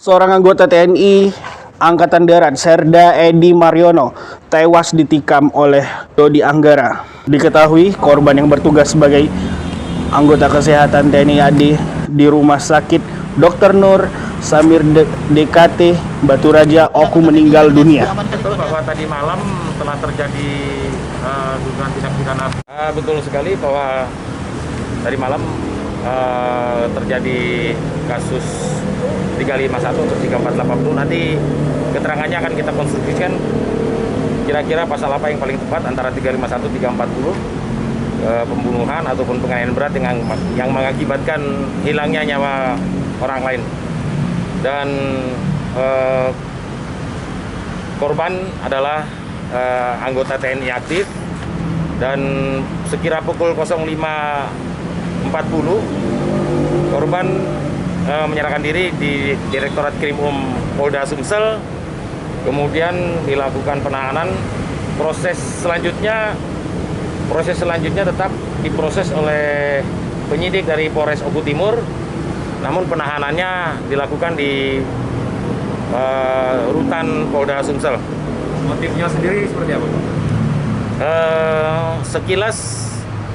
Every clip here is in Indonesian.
Seorang anggota TNI Angkatan Darat, Serda Edi Mariono, tewas ditikam oleh Dodi Anggara. Diketahui korban yang bertugas sebagai anggota kesehatan TNI AD di Rumah Sakit Dr. Nur Samir DKT Batu Raja Oku meninggal dunia. Betul bahwa tadi malam telah terjadi dugaan tindak pidana. Betul sekali bahwa tadi malam terjadi kasus 351 atau 3480. Nanti keterangannya akan kita konstruksikan kira-kira pasal apa yang paling tepat antara 351 340 pembunuhan ataupun penganiayaan berat yang mengakibatkan hilangnya nyawa orang lain. Dan korban adalah anggota TNI aktif, dan sekira pukul 05.40 korban menyerahkan diri di Direktorat Krimum Polda Sumsel. Kemudian dilakukan penahanan. Proses selanjutnya tetap diproses oleh penyidik dari Polres Oku Timur. Namun penahanannya dilakukan di Rutan Polda Sumsel. Motifnya sendiri seperti apa, Pak? Sekilas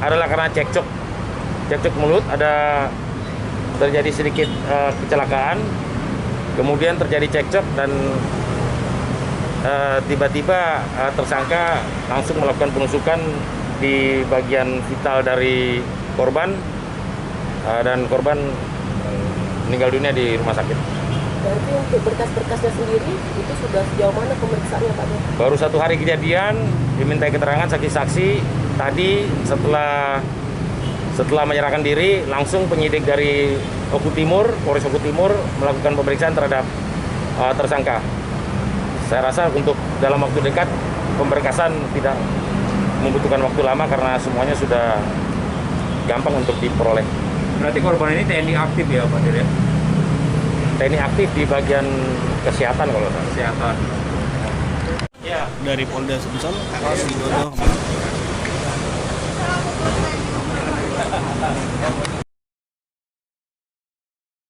adalah karena cekcok mulut, ada terjadi sedikit kecelakaan, kemudian terjadi cekcok dan tiba-tiba tersangka langsung melakukan penusukan di bagian vital dari korban, dan korban meninggal dunia di rumah sakit. Berarti untuk berkas-berkasnya sendiri itu sudah sejauh mana pemeriksaannya, Pak? Baru 1 hari kejadian dimintai keterangan saksi-saksi. Tadi setelah menyerahkan diri, langsung penyidik dari Oku Timur, Polres Oku Timur melakukan pemeriksaan terhadap tersangka. Saya rasa untuk dalam waktu dekat pemberkasan tidak membutuhkan waktu lama karena semuanya sudah gampang untuk diperoleh. Berarti korban ini TNI aktif ya, Pak Dir? TNI aktif di bagian kesehatan kalau saya. Kesehatan. Ya. Dari Polda Sumsel, Widodo.